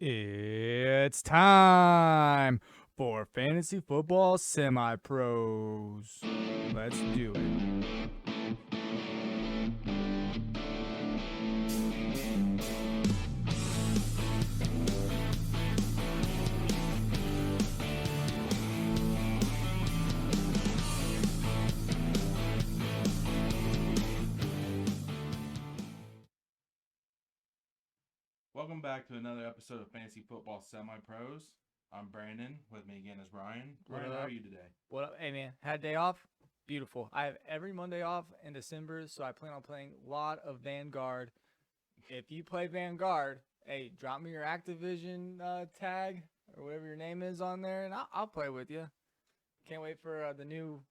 It's time for Fantasy Football Semi-Pros. Let's do it. Welcome back to another episode of Fantasy Football Semi-Pros. I'm Brandon. With me again is Ryan. Ryan, how are you today? What up? Hey, man. Had a day off? Beautiful. I have every Monday off in December, so I plan on playing a lot of Vanguard. If you play Vanguard, hey, drop me your Activision tag or whatever your name is on there, and I'll play with you. Can't wait for the new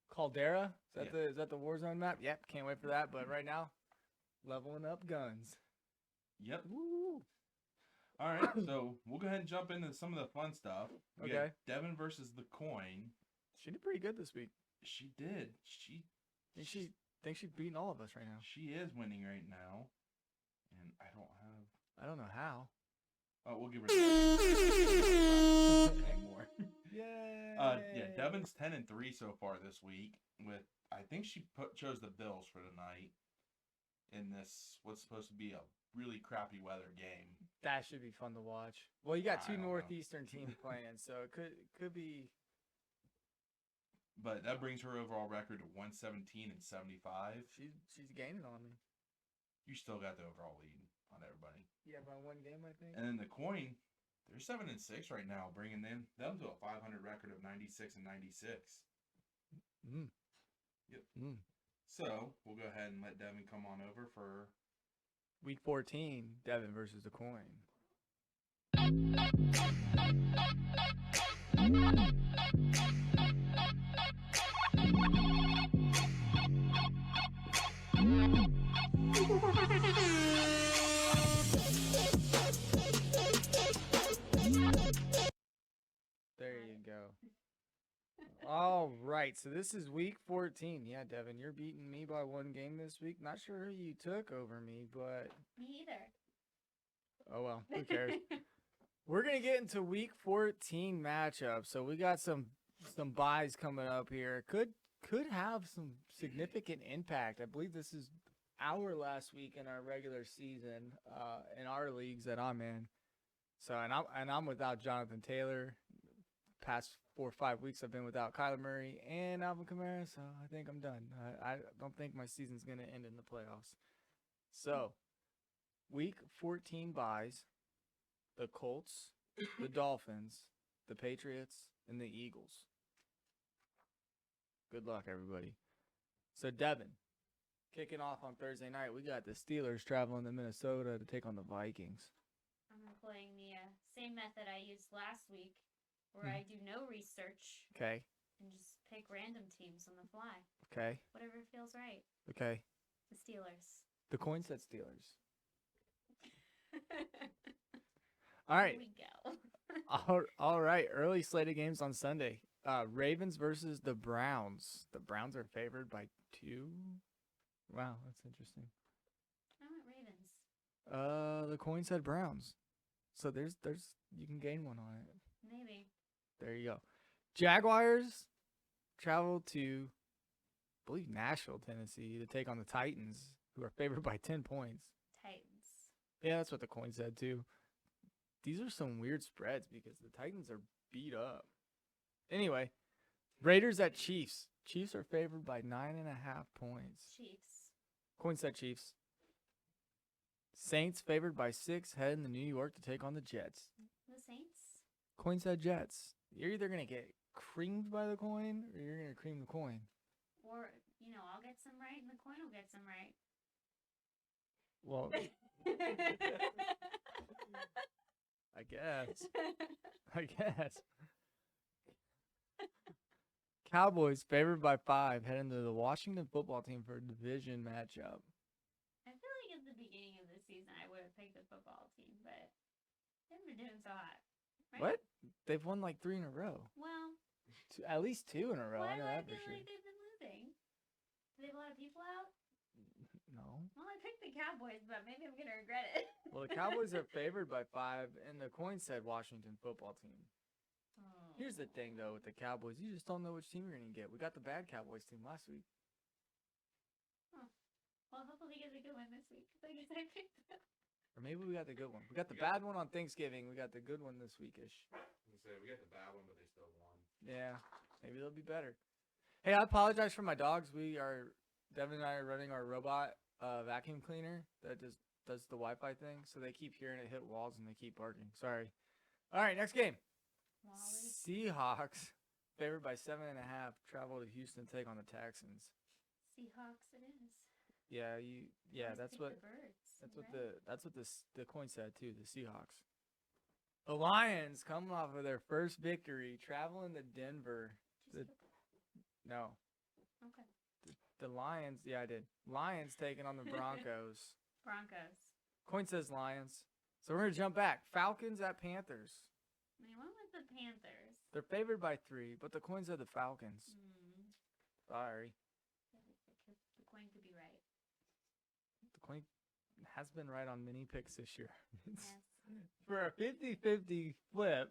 Caldera. Is that the Warzone map? Yep, can't wait for that. But right now, leveling up guns. Yep. Woo! All right, so we'll go ahead and jump into some of the fun stuff. We Okay. got Devin versus the coin. She did pretty good this week. She did. She thinks she's beating all of us right now. She is winning right now, and I don't know how. Oh, we'll give her that. More. Yay! Yeah, Devin's 10-3 so far this week. With I think she chose the Bills for tonight in this what's supposed to be a really crappy weather game. That should be fun to watch. Well, you got two I don't Northeastern teams playing, so it could be. But that brings her overall record to 117 and 75. She's gaining on me. You still got the overall lead on everybody. Yeah, by one game, I think. And then the coin, they're 7-6 right now, bringing them to a 500 record of 96 and 96. Yep. So we'll go ahead and let Devin come on over for Week 14, Devin versus the coin. There you go. All right, so this is week 14. Yeah, Devin, you're beating me by one game this week. Not sure who you took over me, but... Me either. Oh, well, who cares? We're going to get into week 14 matchups. So we got some buys coming up here. Could have some significant impact. I believe this is our last week in our regular season in our leagues that I'm in. So, and I'm without Jonathan Taylor. Past 4 or 5 weeks I've been without Kyler Murray and Alvin Kamara, so I think I'm done. I don't think my season's going to end in the playoffs. So, week 14 buys, the Colts, the Dolphins, the Patriots, and the Eagles. Good luck, everybody. So, Devin, kicking off on Thursday night, we got the Steelers traveling to Minnesota to take on the Vikings. I'm employing the same method I used last week, where I do no research. Okay. And just pick random teams on the fly. Okay. Whatever feels right. Okay. The Steelers. The coin said Steelers. All right. Here we go. All right. Early slate of games on Sunday. Ravens versus the Browns. The Browns are favored by 2. Wow, that's interesting. I went Ravens. The coin said Browns. So there's you can gain one on it. Maybe. There you go. Jaguars travel to, I believe, Nashville, Tennessee, to take on the Titans, who are favored by 10 points. Titans. Yeah, that's what the coin said, too. These are some weird spreads because the Titans are beat up. Anyway, Raiders at Chiefs. Chiefs are favored by 9.5 points. Chiefs. Coin said Chiefs. Saints favored by 6, heading to New York to take on the Jets. The Saints. Coin said Jets. You're either going to get creamed by the coin or you're going to cream the coin. Or, I'll get some right and the coin will get some right. Well, I guess. Cowboys favored by 5, heading to the Washington football team for a division matchup. I feel like at the beginning of the season I would have picked the football team, but they haven't been doing so hot. Right? What? They've won like 3 in a row. Well, At least 2 in a row. why I know do I that for feel sure. like they've been losing? Do they have a lot of people out? No. Well, I picked the Cowboys, but maybe I'm going to regret it. Well, the Cowboys are favored by 5, and the coin said Washington football team. Here's the thing, though, with the Cowboys. You just don't know which team you're going to get. We got the bad Cowboys team last week. Well, hopefully he gets a good one this week. I guess I picked that. Or maybe we got the good one. We got the bad one on Thanksgiving. We got the good one this weekish. We got the bad one, but they still won. Yeah, maybe they'll be better. Hey, I apologize for my dogs. Devin and I are running our robot vacuum cleaner that just does the Wi-Fi thing, so they keep hearing it hit walls and they keep barking. Sorry. All right, next game. Wally. Seahawks, favored by 7.5, travel to Houston to take on the Texans. Seahawks it is. Yeah, Always that's pick what the birds, that's what the coin said too. The Seahawks. The Lions coming off of their first victory, traveling to Denver. Just No, okay. the Lions. Yeah, I did. Lions taking on the Broncos. Broncos. Coin says Lions. So we're gonna jump back. Falcons at Panthers. I went with the Panthers. They're favored by 3, but the coin said the Falcons. Sorry. The coin could be right. The coin has been right on many picks this year. Yes. For a 50-50 flip,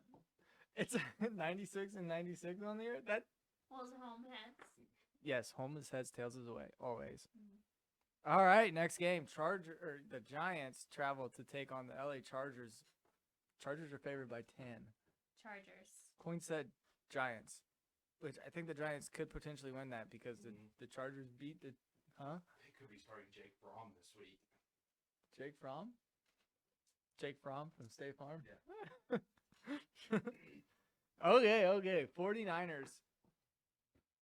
it's 96 and 96 on here. That Well, it's home heads. yes, home is heads, tails is away, always. Mhm. All right, next game. The Giants travel to take on the LA Chargers. Chargers are favored by 10. Chargers. Coin said Giants, which I think the Giants could potentially win that because the Chargers beat the They could be starting Jake Fromm this week. Jake Fromm? Jake Fromm from State Farm? Yeah. Okay. 49ers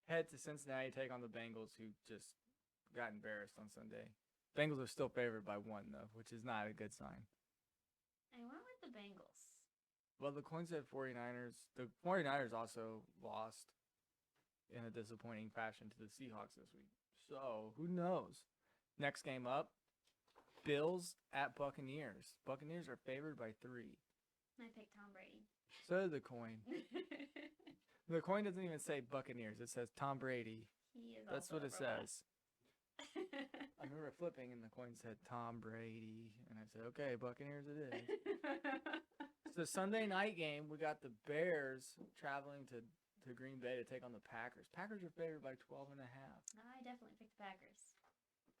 head to Cincinnati, take on the Bengals, who just got embarrassed on Sunday. Bengals are still favored by 1, though, which is not a good sign. I went with the Bengals. Well, the coin said 49ers. The 49ers also lost in a disappointing fashion to the Seahawks this week. So, who knows? Next game up, Bills at Buccaneers. Buccaneers are favored by 3. I picked Tom Brady. So did the coin. The coin doesn't even say Buccaneers. It says Tom Brady. He is That's also what a it robot. says. I remember flipping and the coin said Tom Brady. And I said, okay, Buccaneers it is. It's the Sunday night game. We got the Bears traveling to Green Bay to take on the Packers. Packers are favored by 12.5. I definitely picked the Packers.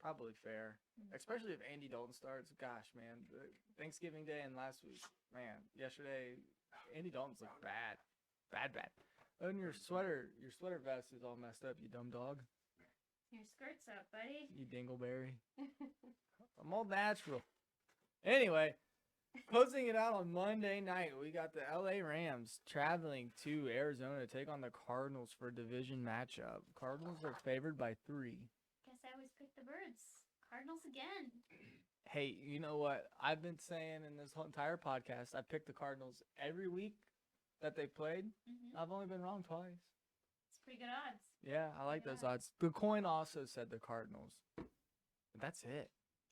Probably fair. Mhm. Especially if Andy Dalton starts. Gosh, man. Thanksgiving Day and last week. Man, yesterday, Andy Dalton's looked bad. Bad. Oh, and your sweater vest is all messed up, you dumb dog. Your skirt's up, buddy. You dingleberry. I'm all natural. Anyway, closing it out on Monday night, we got the LA Rams traveling to Arizona to take on the Cardinals for a division matchup. Cardinals are favored by 3. Guess I always pick the birds. Cardinals again. Hey, you know what? I've been saying in this whole entire podcast, I picked the Cardinals every week that they played. Mm-hmm. I've only been wrong twice. It's pretty good odds. Yeah, I like those Yeah. odds. The coin also said the Cardinals. But that's it.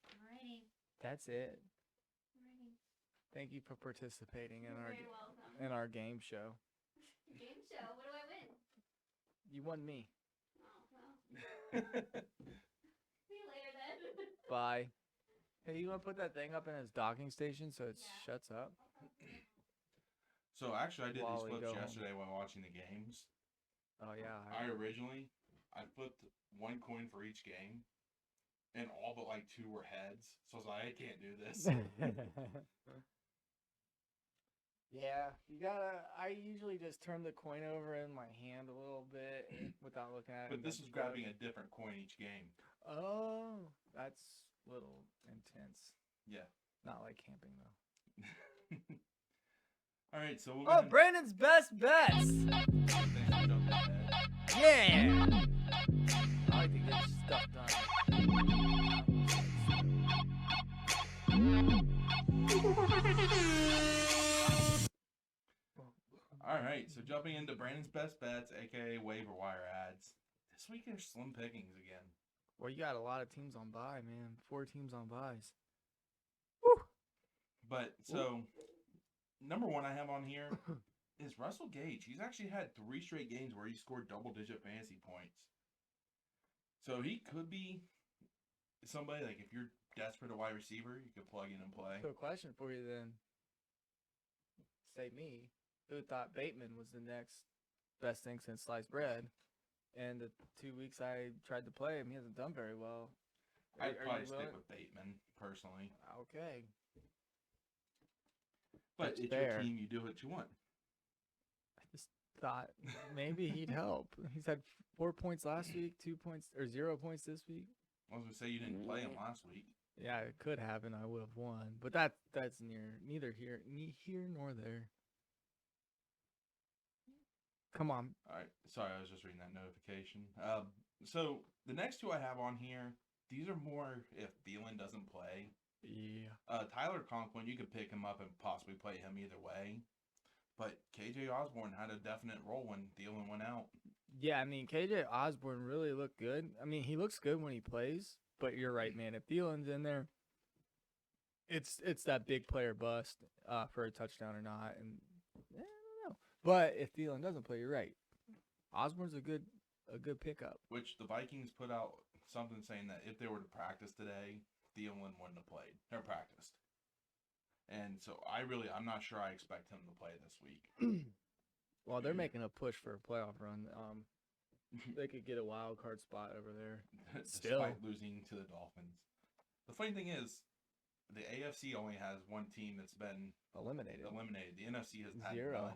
Alrighty. That's it. Alrighty. Thank you for participating You're very welcome. in our game show. Game show. What do I win? You won me. Oh, well. See you later then. Bye. Hey, you want to put that thing up in his docking station so it Yeah. shuts up? So actually, I did Wally, these go flips home. yesterday while watching the games. Oh yeah. I flipped one coin for each game, and all but like 2 were heads. So I was like, I can't do this. Yeah, you gotta. I usually just turn the coin over in my hand a little bit without looking at it. But and this then was grab grabbing it. a different coin each game. Oh, that's a little intense. Yeah. Not like camping though. All right, so we'll Oh, Brandon's best bets. Yeah. I like to get stuff done. All right, so jumping into Brandon's best bets, aka waiver wire ads. This week there's slim pickings again. Well, you got a lot of teams on bye, man. 4 teams on buys. But so number one I have on here is Russell Gage. He's actually had 3 straight games where he scored double-digit fantasy points. So he could be somebody, like if you're desperate a wide receiver, you could plug in and play. So, a question for you then. Say me, who thought Bateman was the next best thing since sliced bread? And the 2 weeks I tried to play him, he hasn't done very well. I'd Are probably you stick willing? with Bateman, personally. Okay. But That's it's fair. your team, you do what you want. I just thought maybe he'd help. He's had 4 points last week, 2 points, or 0 points this week. I was going to say you didn't play him last week. Yeah, it could have, and I would have won. But that's neither here nor there. Come on. All right. Sorry, I was just reading that notification. So the next two I have on here, these are more if Thielen doesn't play. Yeah. Tyler Conklin, you could pick him up and possibly play him either way. But KJ Osborne had a definite role when Thielen went out. Yeah, I mean, KJ Osborne really looked good. I mean, he looks good when he plays, but you're right, man. If Thielen's in there, it's that big player bust for a touchdown or not. And I don't know. But if Thielen doesn't play, you're right. Osborne's a good pickup. Which the Vikings put out something saying that if they were to practice today, Thielen wouldn't have played or practiced. And so I'm not sure I expect him to play this week. Well, they're making a push for a playoff run. They could get a wild card spot over there. Still. Despite losing to the Dolphins. The funny thing is, the AFC only has one team that's been Eliminated. The NFC has had 0. none.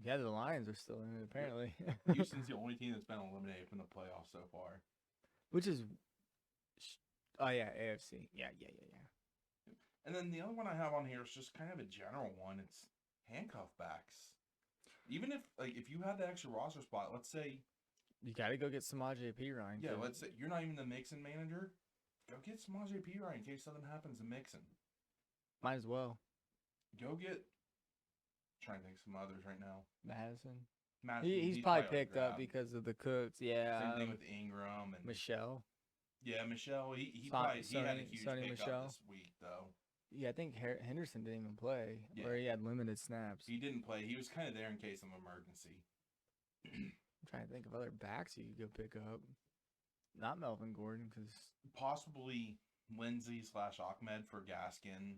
Yeah, the Lions are still in it, apparently. Houston's the only team that's been eliminated from the playoffs so far. Which is, oh yeah, AFC. Yeah. And then the other one I have on here is just kind of a general one. It's handcuff backs. Even if you had the extra roster spot, let's say You got to go get some P. Ryan. yeah, let's say you're not even the Mixon manager, go get some P. Ryan in case something happens to Mixon. Might as well. Go get. Trying to think of some others right now. Madison. He's He's probably a picked up grab. because of the Cooks. Yeah. Same thing with Ingram and Michelle. Yeah, Michelle. He Sonny- had a huge Sonny pickup Michel. this week though. Yeah, I think Henderson didn't even play, Yeah. or he had limited snaps. He didn't play. He was kind of there in case of emergency. I'm trying to think of other backs you could go pick up. Not Melvin Gordon, because Possibly Lindsey/Ahmed for Gaskin.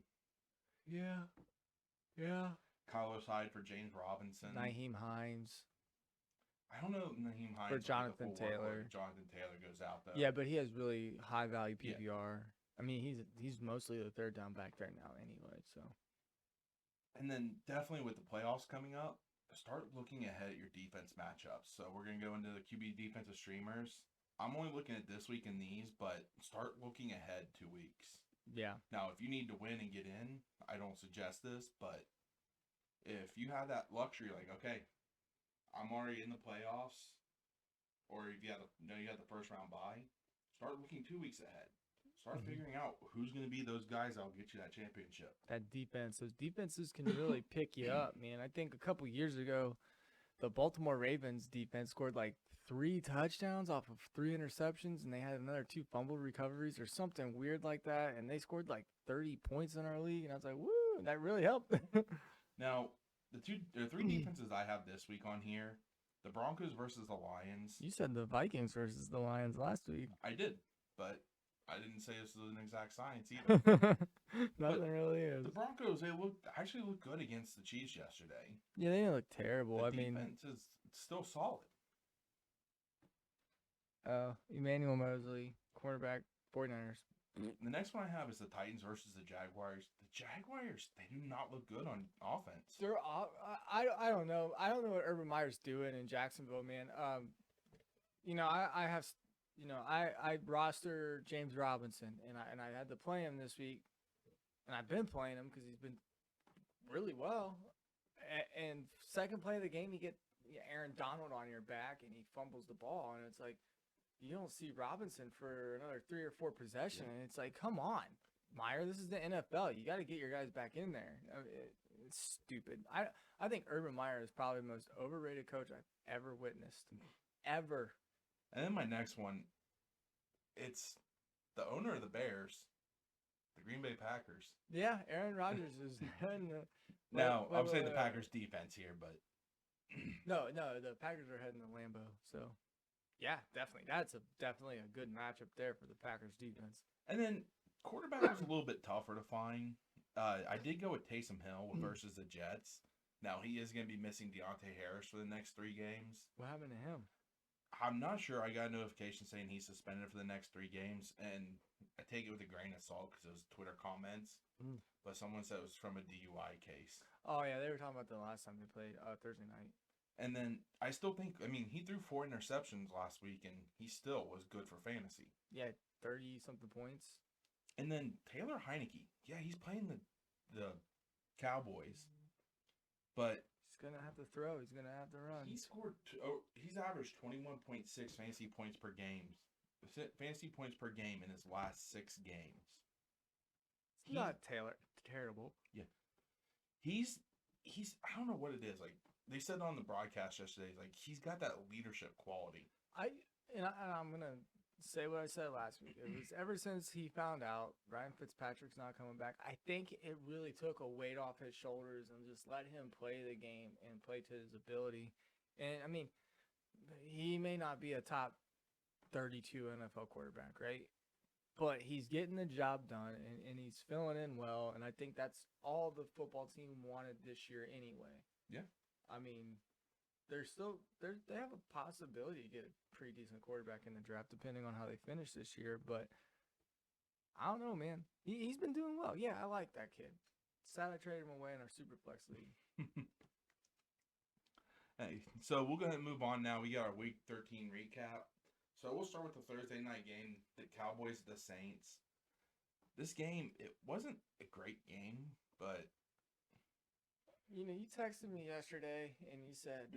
yeah. Carlos Hyde for James Robinson. Nyheim Hines. I don't know if Nyheim Hines For will be the Jonathan full workload Taylor. if Jonathan Taylor goes out though. Yeah, but he has really high value Yeah. PPR. I mean, he's mostly the third down back there now anyway. So And then definitely with the playoffs coming up, start looking ahead at your defense matchups. So we're gonna go into the QB defensive streamers. I'm only looking at this week and these, but start looking ahead 2 weeks. yeah, Now, if you need to win and get in, I don't suggest this, but if you have that luxury, like, okay, I'm already in the playoffs, or if you have the first round bye, start looking 2 weeks ahead. Start Mhm. figuring out who's going to be those guys that'll get you that championship. that defense. Those defenses can really pick you up, man. I think a couple years ago, the Baltimore Ravens defense scored like 3 touchdowns off of 3 interceptions, and they had another 2 fumble recoveries or something weird like that, and they scored like 30 points in our league, and I was like, woo, that really helped. Now, the 3 defenses I have this week on here, the Broncos versus the Lions. You said the Vikings versus the Lions last week. I did, but I didn't say this was an exact science either. Nothing really is. The Broncos, they actually looked good against the Chiefs yesterday. Yeah, they didn't look terrible. The I mean, defense is still solid. Emmanuel Mosley, quarterback, 49ers. The next one I have is the Titans versus the Jaguars. The Jaguars, they do not look good on offense. They're I don't know. I don't know what Urban Meyer's doing in Jacksonville, man. I roster James Robinson, and I had to play him this week, and I've been playing him because he's been really well. And second play of the game, you get Aaron Donald on your back, and he fumbles the ball, and it's like you don't see Robinson for another 3 or 4 possessions, and it's like, come on, Meyer, this is the NFL. You got to get your guys back in there. I mean, it's stupid. I think Urban Meyer is probably the most overrated coach I've ever witnessed, ever. And then my next one, it's the owner of the Bears, the Green Bay Packers. Yeah, Aaron Rodgers is heading the. Now, I'm saying the wait. Packers defense here, but No, the Packers are heading to Lambeau, so yeah, definitely. That's definitely a good matchup there for the Packers defense. and then quarterback was a little bit tougher to find. I did go with Taysom Hill versus the Jets. Now, he is going to be missing Deontay Harris for the next 3 games. What happened to him? I'm not sure. I got a notification saying he's suspended for the next 3 games, and I take it with a grain of salt because it was Twitter comments. But someone said it was from a DUI case. Oh, yeah, they were talking about the last time they played Thursday night. And then I still think, he threw 4 interceptions last week, and he still was good for fantasy. Yeah, 30-something points. And then Taylor Heineke. Yeah, he's playing the Cowboys. But he's going to have to throw. He's going to have to run. He's averaged 21.6 fantasy points per game. Fantasy points per game in his last 6 games. It's not terrible. Yeah. He's I don't know what it is. Like they said on the broadcast yesterday, like he's got that leadership quality. I'm going to say what I said last week. It was ever since he found out Ryan Fitzpatrick's not coming back, I think it really took a weight off his shoulders and just let him play the game and play to his ability. And, he may not be a top 32 NFL quarterback, right? But he's getting the job done, and he's filling in well, and I think that's all the football team wanted this year anyway. Yeah. They have a possibility to get a pretty decent quarterback in the draft, depending on how they finish this year. But I don't know, man. He's been doing well. Yeah, I like that kid. Sad I traded him away in our Superflex league. Hey, so we'll go ahead and move on now. We got our Week 13 recap. So we'll start with the Thursday night game, the Cowboys, the Saints. This game, it wasn't a great game, but you texted me yesterday and you said,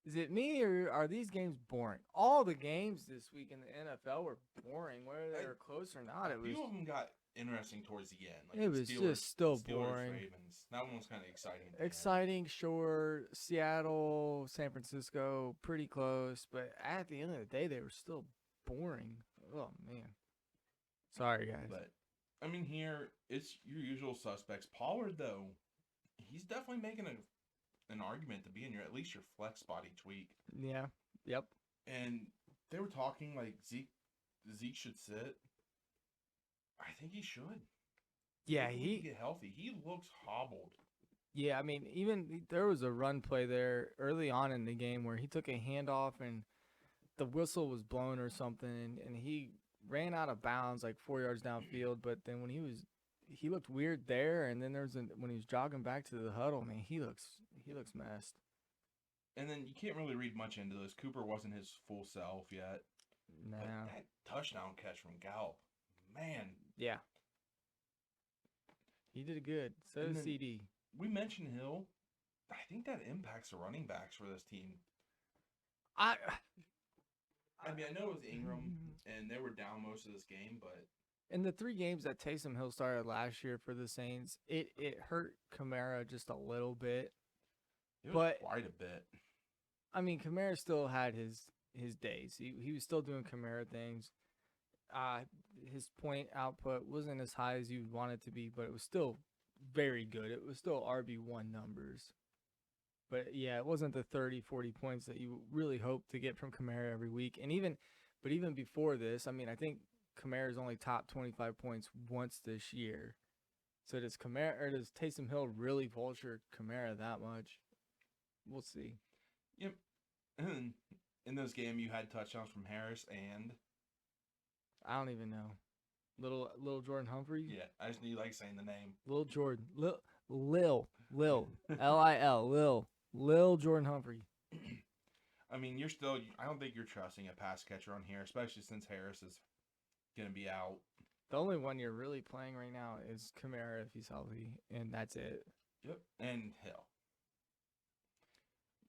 is it me or are these games boring? All the games this week in the NFL were boring, whether they were close or not. A few of them got interesting towards the end. Like it was just still boring. Ravens. That one was kind of exciting. Exciting, sure. Seattle, San Francisco, pretty close. But at the end of the day, they were still boring. Oh, man. Sorry, guys. But, here, it's your usual suspects. Pollard, though, he's definitely making an argument to be in at least your flex spot each week. Yeah. Yep. And they were talking like Zeke should sit. I think he should. Yeah, he get healthy. He looks hobbled. Yeah, even there was a run play there early on in the game where he took a handoff and the whistle was blown or something, and he ran out of bounds like 4 yards downfield. But then when he looked weird there, and then when he was jogging back to the huddle, man, he looks messed. And then you can't really read much into this. Cooper wasn't his full self yet. Nah. But that touchdown catch from Gallup, man. Yeah. He did good. So did CD. We mentioned Hill. I think that impacts the running backs for this team. I know it was Ingram, and they were down most of this game, but in the 3 games that Taysom Hill started last year for the Saints, it hurt Kamara just a little bit. It was quite a bit. Kamara still had his days. He was still doing Kamara things. His point output wasn't as high as you would want it to be, but it was still very good. It was still RB1 numbers. But, yeah, it wasn't the 30, 40 points that you really hope to get from Kamara every week. And even before this, I think Kamara's only top 25 points once this year. So does Taysom Hill really vulture Kamara that much? We'll see. Yep. In this game, you had touchdowns from Harris and I don't even know. Little Jordan Humphrey? Yeah, I just need saying the name. Lil Jordan. Lil. L-I-L. Lil Jordan Humphrey. You're still, I don't think you're trusting a pass catcher on here, especially since Harris is going to be out. The only one you're really playing right now is Kamara if he's healthy, and that's it. Yep, and Hill.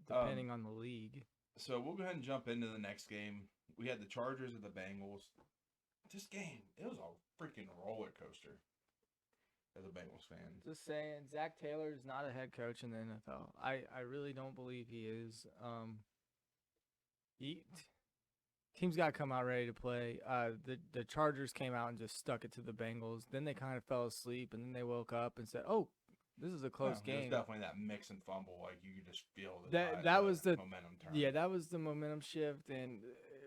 Depending on the league. So we'll go ahead and jump into the next game. We had the Chargers and the Bengals. This game, it was a freaking roller coaster as a Bengals fan. Just saying, Zach Taylor is not a head coach in the NFL. I really don't believe he is. Teams got to come out ready to play. The Chargers came out and just stuck it to the Bengals. Then they kind of fell asleep, and then they woke up and said, "Oh, this is a close game." There's definitely that mix and fumble. You could just feel that was the momentum turn. Yeah, that was the momentum shift. And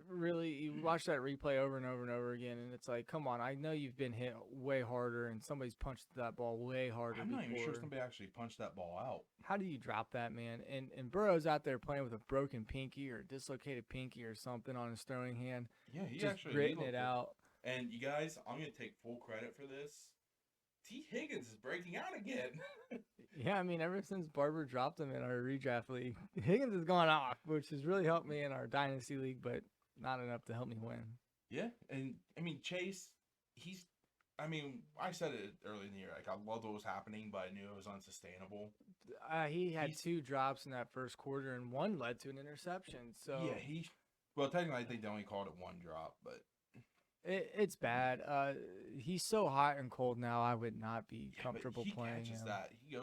really, you watch that replay over and over and over again, and it's like, come on, I know you've been hit way harder, and somebody's punched that ball way harder I'm not before. even sure somebody actually punched that ball out. How do you drop that, man? And Burrow's out there playing with a broken pinky or dislocated pinky or something on his throwing hand, Yeah, he just actually gritting looked it out. And you guys, I'm going to take full credit for this. T. Higgins is breaking out again. Yeah, I mean, ever since Barber dropped him in our redraft league, Higgins has gone off, which has really helped me in our dynasty league, but not enough to help me win. Yeah, and I mean, Chase, I said it early in the year. Like, I loved what was happening, but I knew it was unsustainable. He had 2 drops in that first quarter, and one led to an interception. So Yeah, well, technically, I think they only called it 1 drop, but it's bad. He's so hot and cold now. I would not be comfortable he playing catches him. that. He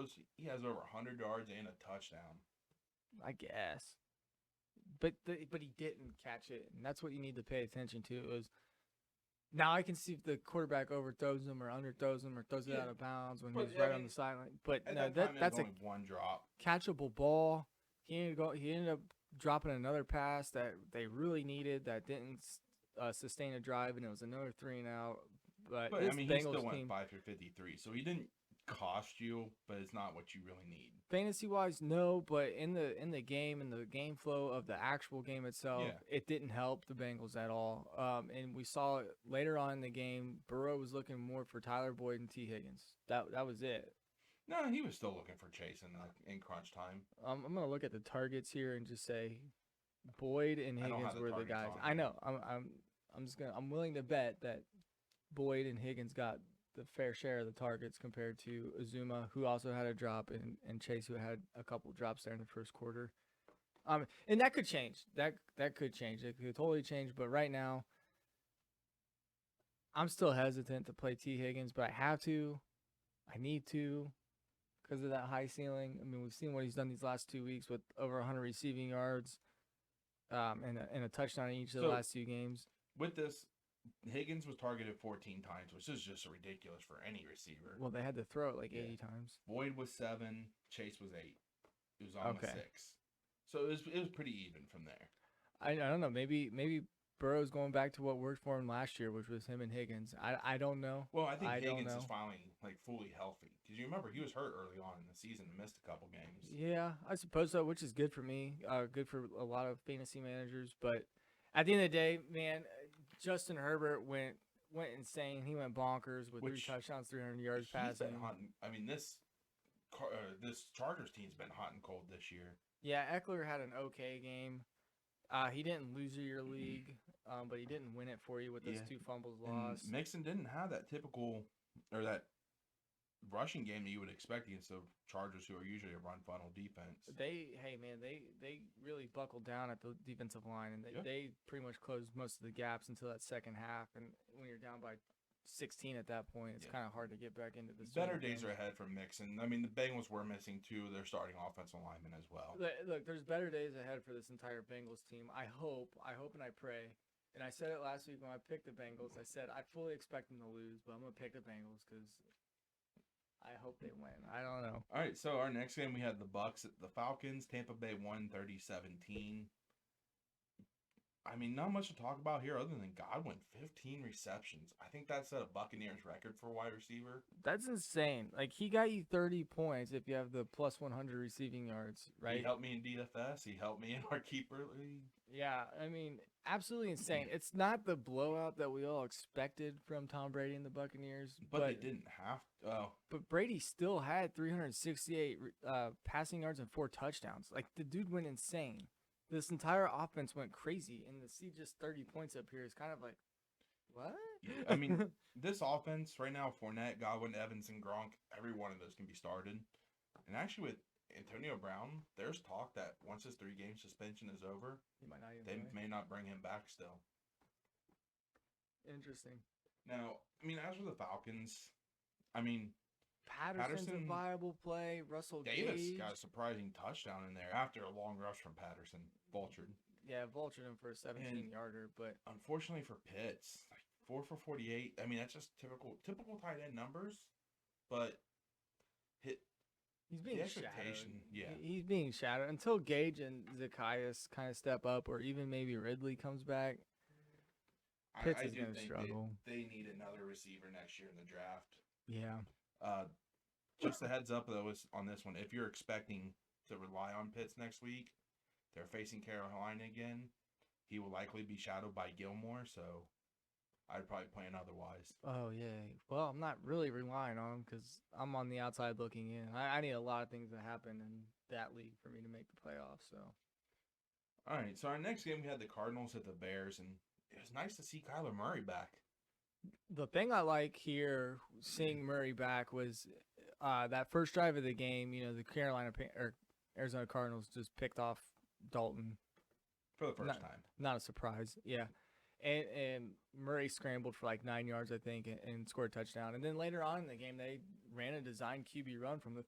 has over 100 yards and a touchdown. I guess, but he didn't catch it, and that's what you need to pay attention to. It was now I can see if the quarterback overthrows him or underthrows him or throws it out of bounds when he's right on the sideline. But At no, that time, that's it a was only 1 drop. catchable ball. He ended up dropping another pass that they really needed that didn't sustain a drive, and it was another 3 and out. But I this mean, he still Bengals went team, 5 for 53, so he didn't cost you, but it's not what you really need. fantasy wise, no. But in the game flow of the actual game itself, it didn't help the Bengals at all. And we saw it later on in the game. Burrow was looking more for Tyler Boyd and T. Higgins. That was it. No, he was still looking for Chase in crunch time. I'm gonna look at the targets here and just say Boyd and I don't Higgins have the were the targets guys. on I here. know. I'm willing to bet that Boyd and Higgins got the fair share of the targets compared to Azuma, who also had a drop, and Chase, who had a couple drops there in the first quarter. And that could change. That could change. It could totally change. But right now, I'm still hesitant to play T. Higgins, but I have to. I need to because of that high ceiling. I mean, we've seen what he's done these last 2 weeks with over 100 receiving yards, and a touchdown in each of the last 2 games. With this, Higgins was targeted 14 times, which is just ridiculous for any receiver. Well, they had to throw it like 80 times. Boyd was 7, Chase was 8. It was on 6. So it was pretty even from there. I don't know. Maybe Burrow's going back to what worked for him last year, which was him and Higgins. I don't know. Well, I think Higgins is finally fully healthy, because you remember he was hurt early on in the season and missed a couple games. Yeah, I suppose so, which is good for me. Good for a lot of fantasy managers. But at the end of the day, man, Justin Herbert went insane. He went bonkers with 3 touchdowns, 300 yards passing. I mean, this Chargers team's been hot and cold this year. Yeah, Eckler had an okay game. He didn't lose your league, but he didn't win it for you with those 2 fumbles lost. And Mixon didn't have that typical or that rushing game that you would expect against the Chargers, who are usually a run funnel defense. They really buckled down at the defensive line, and they pretty much closed most of the gaps until that second half. And when you're down by 16 at that point, it's kind of hard to get back into the better days are ahead for Mixon. I mean, the Bengals were missing 2 of their starting offensive linemen as well. Look, there's better days ahead for this entire Bengals team. I hope and I pray. And I said it last week when I picked the Bengals. I said I fully expect them to lose, but I'm going to pick the Bengals because I hope they win. I don't know. All right, so our next game, we had the Bucks at the Falcons. Tampa Bay won 30-17. I mean, not much to talk about here other than Godwin, 15 receptions. I think that set a Buccaneers record for a wide receiver. That's insane. Like, he got you 30 points if you have the plus 100 receiving yards, right? He helped me in DFS. He helped me in our keeper league. Yeah, I mean, absolutely insane. It's not the blowout that we all expected from Tom Brady and the Buccaneers. But they didn't have to. Oh. But Brady still had 368 passing yards and 4 touchdowns. Like, the dude went insane. This entire offense went crazy, and to see just 30 points up here is kind of like, what? Yeah, I mean, this offense right now, Fournette, Godwin, Evans, and Gronk, every one of those can be started. And actually with Antonio Brown, there's talk that once his 3-game suspension is over, they may not bring him back still. Interesting. Now, I mean, as for the Falcons, I mean, Patterson's a viable play. Russell Davis Gage got a surprising touchdown in there after a long rush from Patterson. Vultured. Yeah, vultured him for a 17-yarder, but unfortunately for Pitts, like 4 for 48. I mean, that's just typical tight end numbers, but he's being shadowed. Yeah, he's being shadowed until Gage and Zacchaeus kind of step up, or even maybe Ridley comes back. Pitts I is do gonna think struggle. they need another receiver next year in the draft. Yeah. Just a heads up though on this one, if you're expecting to rely on Pitts next week, they're facing Carolina again. He will likely be shadowed by Gilmore, so I'd probably plan otherwise. Oh yeah. Well, I'm not really relying on him because I'm on the outside looking in. I need a lot of things to happen in that league for me to make the playoffs. So. All right, so our next game we had the Cardinals at the Bears, and it was nice to see Kyler Murray back. The thing I like here, seeing Murray back, was that first drive of the game. You know, the Arizona Cardinals just picked off Dalton For the first time. Not a surprise, yeah. And Murray scrambled for like 9 yards, I think, and scored a touchdown. And then later on in the game, they ran a design QB run from the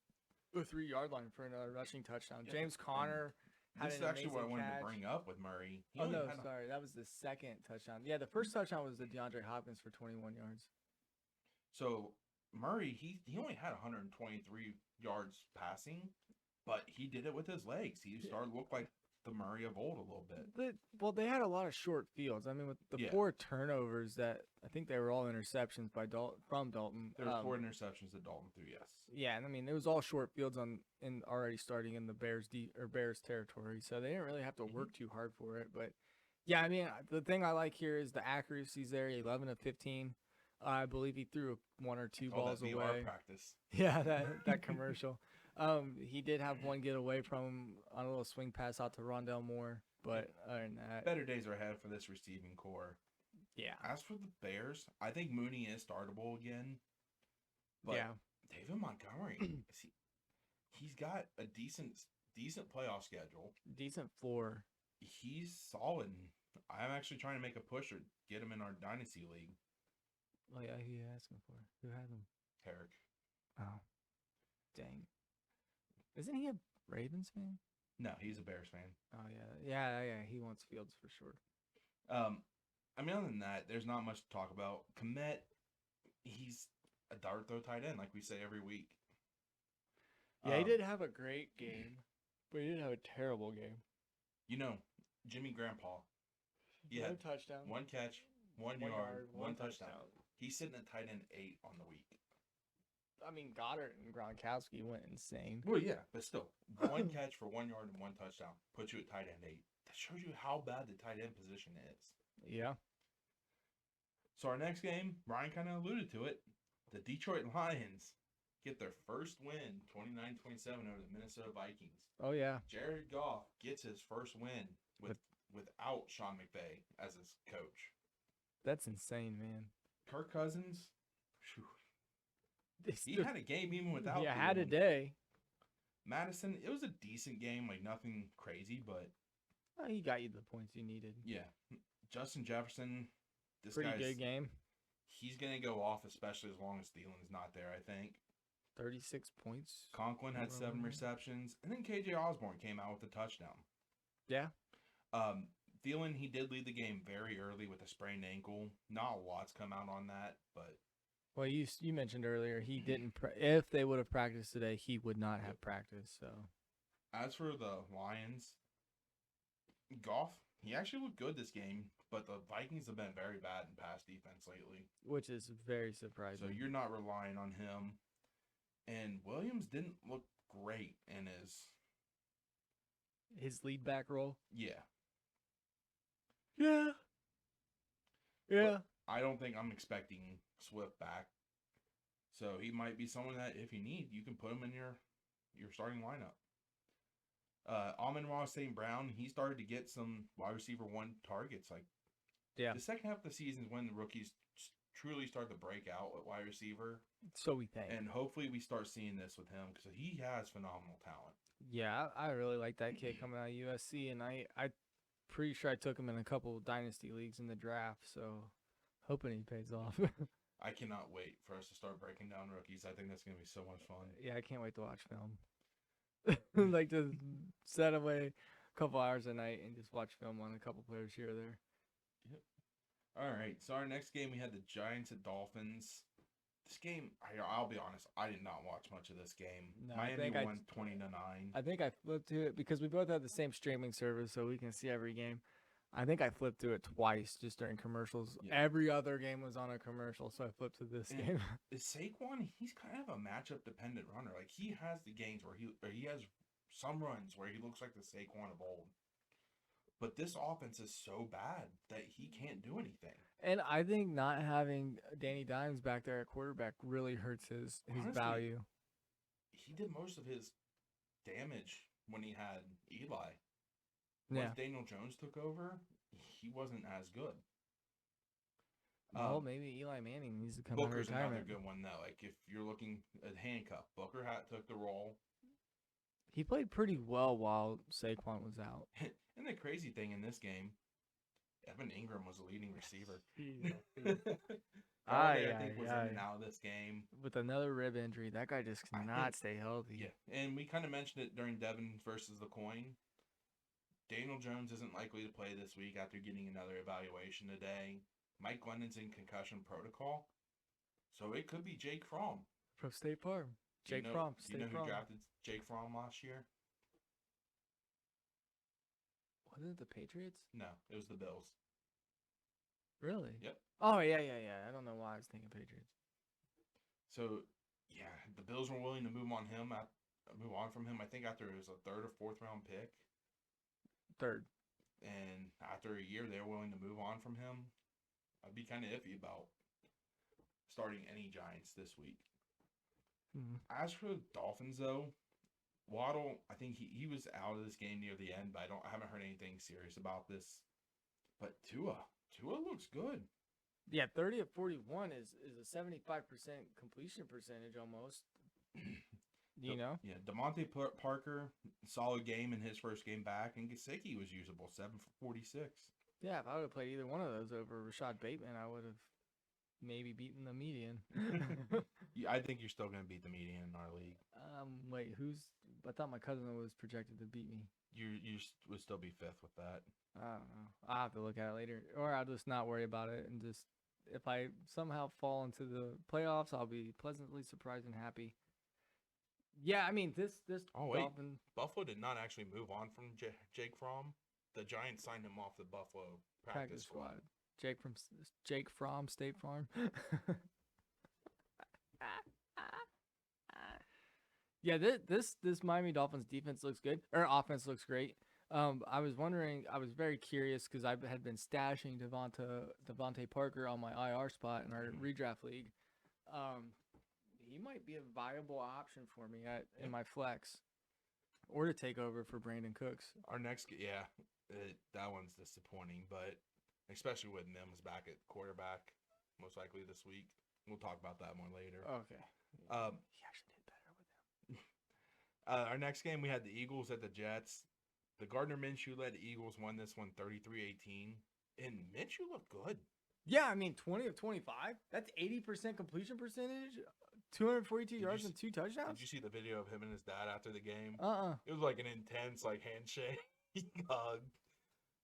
3-yard line for another rushing touchdown. Yeah, James Conner had This is an actually what I amazing wanted catch. to bring up with Murray. Oh, no, sorry. That was the second touchdown. Yeah, the first touchdown was the DeAndre Hopkins for 21 yards. So Murray, he only had 123 yards passing, but he did it with his legs. He started to look like the Murray of old a little bit. Well, they had a lot of short fields. I mean, with the 4 turnovers that I think they were all interceptions from Dalton. There were 4 interceptions that Dalton threw, yes. Yeah, and I mean, it was all short fields already starting in the Bears territory, so they didn't really have to work too hard for it. But yeah, I mean, the thing I like here is the accuracy's there. 11 of 15. I believe he threw 1 or 2 balls that away. VR practice. Yeah, that commercial. He did have one get away from him on a little swing pass out to Rondell Moore, but other than that, better days are ahead for this receiving core. Yeah. As for the Bears, I think Mooney is startable again. But yeah. David Montgomery, he's got a decent playoff schedule. Decent floor. He's solid. I'm actually trying to make a push or get him in our dynasty league. Oh yeah, who you asking for? Who had him? Herrick. Oh, dang. Isn't he a Ravens fan? No, he's a Bears fan. Oh yeah. He wants Fields for sure. I mean, other than that, there's not much to talk about. Komet, he's a dart throw tight end, like we say every week. Yeah, he did have a great game, but he didn't have a terrible game. You know, Jimmy Grandpa. Yeah, 1 touchdown, 1 catch, 1 yard, 1 touchdown. touchdown. He's sitting at tight end 8 on the week. I mean, Goddard and Gronkowski went insane. Well, yeah, but still, 1 catch for 1 yard and 1 touchdown puts you at tight end 8. That shows you how bad the tight end position is. Yeah. So our next game, Ryan kind of alluded to it. The Detroit Lions get their first win, 29-27 over the Minnesota Vikings. Oh yeah. Jared Goff gets his first win without Sean McVay as his coach. That's insane, man. Kirk Cousins, he had a game even without. Yeah, had a day. Madison, it was a decent game, like nothing crazy, but he got you the points you needed. Yeah, Justin Jefferson, pretty good game. He's gonna go off, especially as long as Thielen's not there. I think 36 points. Conklin had 7 receptions, and then KJ Osborne came out with a touchdown. Yeah. Thielen, he did lead the game very early with a sprained ankle. Not a lot's come out on that, but well, you mentioned earlier he didn't. If they would have practiced today, he would not have practiced. So, as for the Lions, Goff, he actually looked good this game, but the Vikings have been very bad in pass defense lately, which is very surprising. So you're not relying on him. And Williams didn't look great in his lead back role. Yeah. Yeah. But I don't think I'm expecting Swift back. So he might be someone that if you need, you can put him in your starting lineup. Amon-Ra St. Brown, he started to get some wide receiver 1 targets. The second half of the season is when the rookies truly start to break out at wide receiver. So we think. And hopefully we start seeing this with him because he has phenomenal talent. Yeah, I really like that kid coming out of USC, and I pretty sure I took him in a couple of dynasty leagues in the draft, so hoping he pays off. I cannot wait for us to start breaking down rookies. I think that's going to be so much fun. Yeah, I can't wait to watch film. Like to set away a couple hours a night and just watch film on a couple players here or there. Yep. All right, so our next game, we had the Giants at Dolphins. This game, I'll be honest, I did not watch much of this game. No, Miami won 20-9. I think I flipped to it because we both have the same streaming service, so we can see every game. I think I flipped through it twice just during commercials. Yeah. Every other game was on a commercial, so I flipped to this And game. Is Saquon? He's kind of a matchup dependent runner. Like he has the games where he has some runs where he looks like the Saquon of old. But this offense is so bad that he can't do anything. And I think not having Danny Dimes back there at quarterback really hurts his Honestly, value. He did most of his damage when he had Eli. Yeah. Once Daniel Jones took over, he wasn't as good. Well, maybe Eli Manning needs to come out of Booker's another retirement. good one though. Like if you're looking at handcuff, Booker took the role. He played pretty well while Saquon was out. And the crazy thing in this game, Evan Ingram was the leading receiver. Ah, Galladay, yeah, I think was yeah. in and out of this game. With another rib injury, that guy just I cannot think- stay healthy. Yeah, and we kind of mentioned it during Devin versus the coin. Daniel Jones isn't likely to play this week after getting another evaluation today. Mike Glennon's in concussion protocol, so it could be Jake Fromm. From State Farm. Do you Jake know- Fromm. Do you know State who Farm. drafted Jake Fromm last year? Wasn't it the Patriots? No, it was the Bills. Really? Yep. Oh, yeah. I don't know why I was thinking Patriots. So yeah, the Bills were willing to move on from him. I think after it was a third or fourth round pick, Third. and after a year they were willing to move on from him. I'd be kind of iffy about starting any Giants this week. Mhm. As for the Dolphins, though, Waddle, I think he was out of this game near the end, but I haven't heard anything serious about this. But Tua looks good. Yeah, 30 of 41 is a 75% completion percentage almost. You know? Yeah, DeMonte Parker, solid game in his first game back, and Gesicki was usable, 7 for 46. Yeah, if I would have played either one of those over Rashad Bateman, I would have maybe beaten the median. Yeah, I think you're still going to beat the median in our league. Wait, I thought my cousin was projected to beat me. You would still be fifth with that. I don't know. I'll have to look at it later. Or I'll just not worry about it and just, if I somehow fall into the playoffs, I'll be pleasantly surprised and happy. Yeah, I mean, this Oh, wait. Dolphin. Buffalo did not actually move on from Jake Fromm. The Giants signed him off the Buffalo practice squad. Jake from State Farm. Yeah, this Miami Dolphins defense looks good, or offense looks great. I was wondering, I was very curious because I had been stashing Devontae Parker on my IR spot in our redraft league. He might be a viable option for me in my flex, or to take over for Brandon Cooks. Our next, that one's disappointing, but especially with Mims back at quarterback, most likely this week. We'll talk about that more later. Okay. He actually did better with him. Our next game, we had the Eagles at the Jets. The Gardner Minshew-led Eagles won this one 33-18. And Minshew looked good. Yeah, I mean, 20 of 25. That's 80% completion percentage, 242 yards and 2 touchdowns. Did you see the video of him and his dad after the game? It was like an intense handshake. Hug.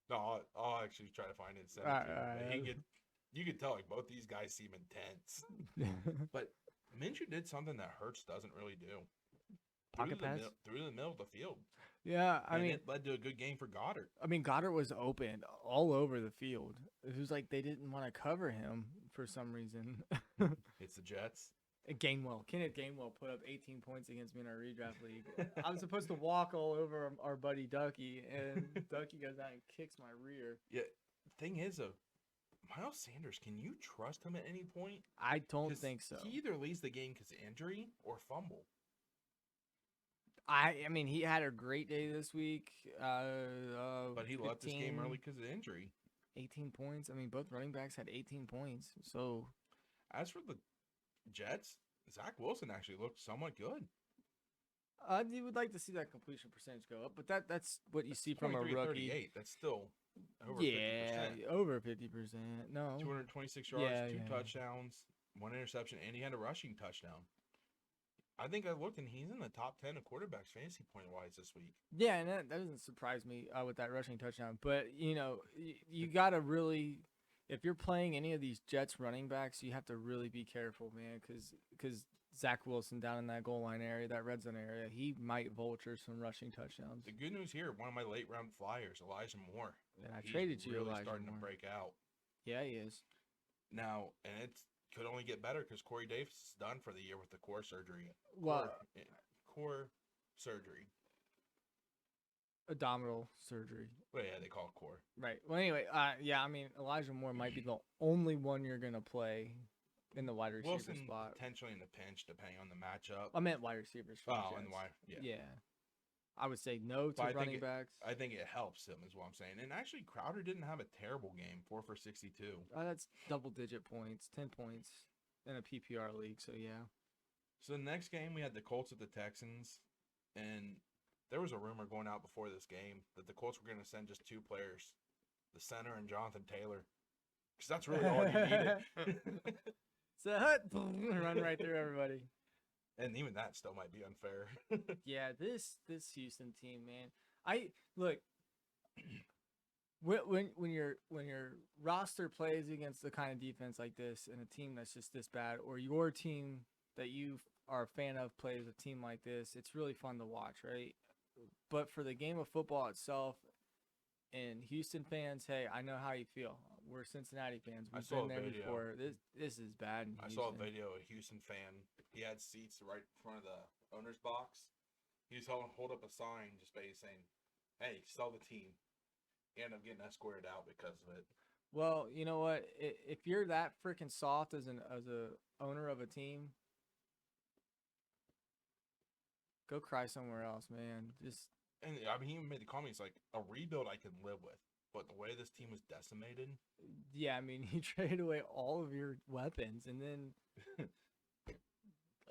No, I'll actually try to find it. And send it to you. But you could tell both these guys seem intense. But Minshew did something that Hurts doesn't really do. Pocket pass? Through the middle of the field. Yeah, I mean, it led to a good game for Goddard. I mean, Goddard was open all over the field. It was like they didn't want to cover him for some reason. It's the Jets. Kenneth Gainwell put up 18 points against me in our redraft league. I was supposed to walk all over our buddy Ducky, and Ducky goes out and kicks my rear. Yeah, thing is, though, Miles Sanders, can you trust him at any point? I don't think so. He either leaves the game because of injury or fumble. I mean, he had a great day this week. But he left this game 15, early because of injury. 18 points. I mean, both running backs had 18 points. So, as for the Jets, Zach Wilson actually looked somewhat good. you would like to see that completion percentage go up, but that's what you see from a rookie. 38. That's still over 50%. Over 50%. No, 226 yards, 2 touchdowns, 1 interception, and he had a rushing touchdown. I think I looked, and he's in the top 10 of quarterbacks fantasy point-wise this week. Yeah, and that doesn't surprise me with that rushing touchdown. But, you got to really – if you're playing any of these Jets running backs, you have to really be careful, man, because Zach Wilson down in that goal line area, that red zone area, he might vulture some rushing touchdowns. The good news here, one of my late round flyers, Elijah Moore. And I He's traded you, really Elijah starting Moore. to break out. Yeah, he is. Now, and it could only get better because Corey Davis is done for the year with the core surgery. Well, Core surgery. abdominal surgery. Well, yeah, they call it core. Right. Well, anyway, yeah, I mean, Elijah Moore might be the only one you're going to play in the wide receiver Wilson spot. potentially in the pinch, depending on the matchup. I meant wide receivers. For the and Jets. why? Yeah. Yeah. I would say no to But I think running backs. I think it helps him, is what I'm saying. And actually, Crowder didn't have a terrible game, 4 for 62. That's double-digit points, 10 points in a PPR league, so yeah. So the next game, we had the Colts at the Texans, and there was a rumor going out before this game that the Colts were going to send just 2 players, the center and Jonathan Taylor, because that's really all you needed. So run right through everybody. And even that still might be unfair. Yeah, this Houston team, man. I look when your roster plays against the kind of defense like this and a team that's just this bad, or your team that you are a fan of plays a team like this, it's really fun to watch, right? But for the game of football itself, and Houston fans, hey, I know how you feel. We're Cincinnati fans. We've been there before. This is bad. I saw a video of a Houston fan. He had seats right in front of the owner's box. He was hold up a sign just basically saying, "Hey, sell the team." He ended up getting escorted out because of it. Well, you know what? If you're that freaking soft as a owner of a team, go cry somewhere else, man. And I mean, he even made the comment. He's like, "A rebuild I can live with, but the way this team was decimated." Yeah, I mean, you traded away all of your weapons, and then,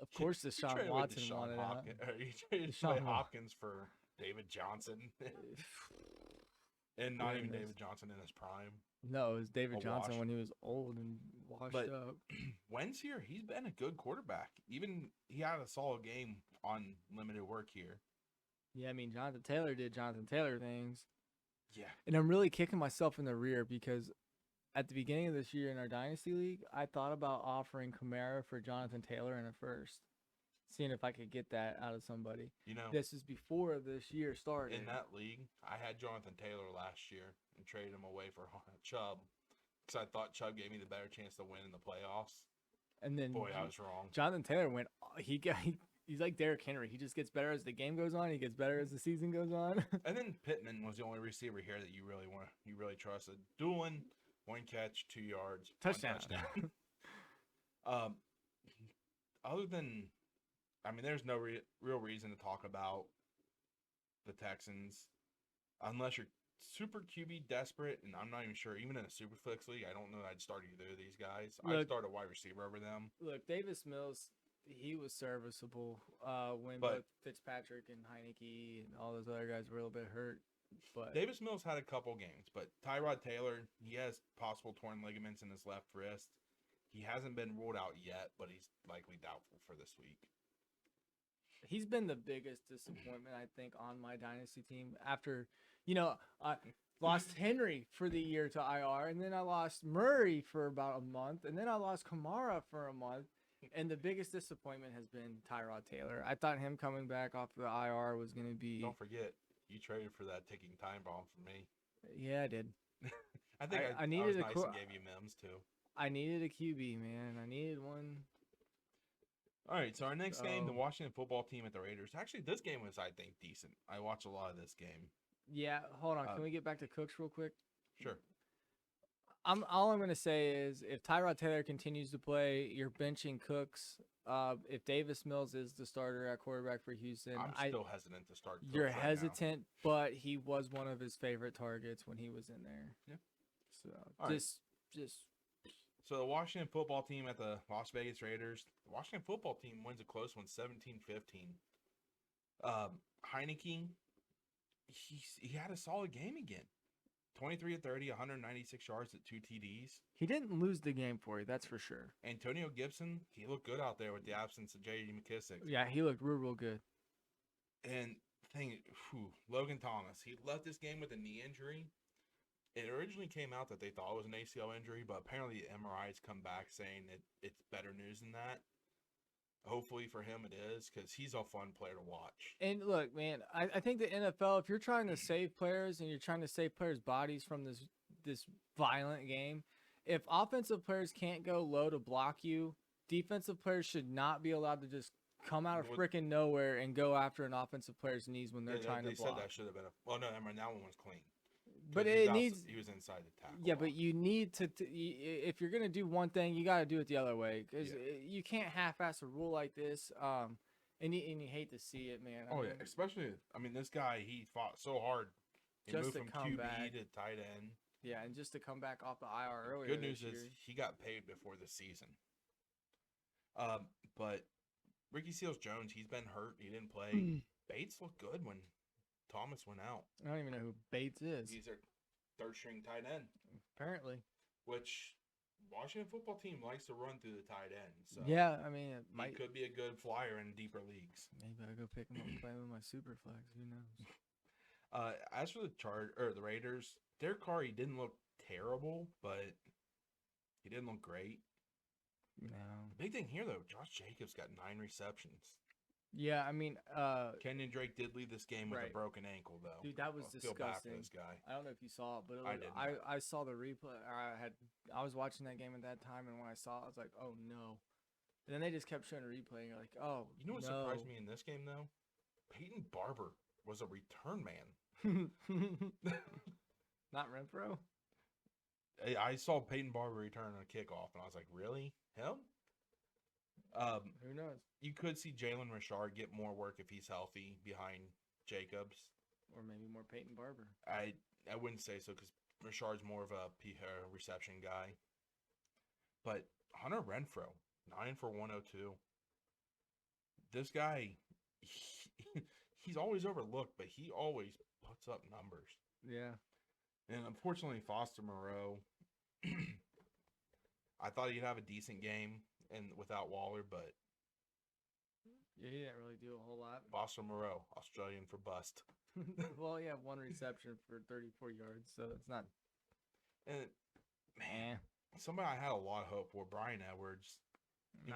of course, Deshaun Watson wanted out. You traded away Hopkins for David Johnson, and not even David Johnson in his prime. No, it was David Johnson when he was old and washed up. Wentz here, he's been a good quarterback. Even he had a solid game on limited work here. Yeah, I mean, Jonathan Taylor did Jonathan Taylor things. Yeah. And I'm really kicking myself in the rear because at the beginning of this year in our Dynasty League, I thought about offering Kamara for Jonathan Taylor in a first, seeing if I could get that out of somebody. You know, this is before this year started. In that league, I had Jonathan Taylor last year and traded him away for Chubb because I thought Chubb gave me the better chance to win in the playoffs. And then, boy, I was wrong. Jonathan Taylor went. He's like Derrick Henry. He just gets better as the game goes on. He gets better as the season goes on. And then Pittman was the only receiver here that you really trusted. Doolin, 1 catch, 2 yards, touchdown. 1 touchdown. Other than, I mean, there's no real reason to talk about the Texans unless you're super QB desperate, and I'm not even sure. Even in a super flex league, I don't know that I'd start either of these guys. I'd start a wide receiver over them. Look, Davis Mills, he was serviceable when both Fitzpatrick and Heineke and all those other guys were a little bit hurt. But Davis Mills had a couple games, but Tyrod Taylor, he has possible torn ligaments in his left wrist. He hasn't been ruled out yet, but he's likely doubtful for this week. He's been the biggest disappointment, I think, on my dynasty team. After, I lost Henry for the year to IR, and then I lost Murray for about a month, and then I lost Kamara for a month. And the biggest disappointment has been Tyrod Taylor. I thought him coming back off the IR was going to be... Don't forget, you traded for that ticking time bomb for me. Yeah, I did. I think I needed was nice and gave you Mims, too. I needed a QB, man. I needed one. All right, so our next game, the Washington football team at the Raiders. Actually, this game was, I think, decent. I watched a lot of this game. Yeah, hold on. Can we get back to Cooks real quick? Sure. All I'm going to say is if Tyrod Taylor continues to play, you're benching Cooks. If Davis Mills is the starter at quarterback for Houston, I'm still hesitant to start Cooks You're right hesitant, but he was one of his favorite targets when he was in there. Yeah. So So the Washington football team at the Las Vegas Raiders. The Washington football team wins a close one, 17-15. Heineke, he had a solid game again. 23 of 30, 196 yards at 2 TDs. He didn't lose the game for you, that's for sure. Antonio Gibson, he looked good out there with the absence of J.D. McKissick. Yeah, he looked real good. And Logan Thomas, he left this game with a knee injury. It originally came out that they thought it was an ACL injury, but apparently the MRI's come back saying it's better news than that. Hopefully for him it is, because he's a fun player to watch. And look, man, I think the NFL, if you're trying to save players and you're trying to save players' bodies from this violent game, if offensive players can't go low to block you, defensive players should not be allowed to just come out of freaking nowhere and go after an offensive player's knees when they're trying to block. They said that should have been a. Well, no, never mind. That one was clean. But it needs. He was inside the tackle. Yeah, but you need to. If you're gonna do one thing, you got to do it the other way, because you can't half-ass a rule like this. And you hate to see it, man. Yeah, especially. I mean, this guy, he fought so hard. He just moved to from come QB back. to tight end. Yeah, and just to come back off the IR earlier. Good news this is year. he got paid before the season. But Ricky Seals-Jones, he's been hurt. He didn't play. Bates looked good when Thomas went out. I don't even know who Bates is. He's their third-string tight end. Apparently. Which Washington football team likes to run through the tight end. So yeah, I mean, he could be a good flyer in deeper leagues. Maybe I'll go pick him up and play with my super flex. Who knows? As for the Raiders, Derek Carr, he didn't look terrible, but he didn't look great. No. The big thing here, though, Josh Jacobs got 9 receptions. Yeah, I mean, Kenyon Drake did leave this game with a broken ankle, though. Dude, that was Feel bad for disgusting. this guy. I don't know if you saw it, but I didn't. I saw the replay. I was watching that game at that time, and when I saw it, I was like, oh no. And then they just kept showing a replay, and you're like, oh, You know what no. surprised me in this game, though? Peyton Barber was a return man. Not Renfro? I saw Peyton Barber return on a kickoff, and I was like, really? Him? Who knows? You could see Jalen Richard get more work if he's healthy behind Jacobs. Or maybe more Peyton Barber. I wouldn't say so, because Richard's more of a reception guy. But Hunter Renfro, 9 for 102. This guy, he's always overlooked, but he always puts up numbers. Yeah. And unfortunately, Foster Moreau, I thought he'd have a decent game and without Waller, but yeah, he didn't really do a whole lot. Foster Moreau, Australian for bust. Well, yeah, 1 reception for 34 yards, so it's not. And man, somebody I had a lot of hope for, Brian Edwards.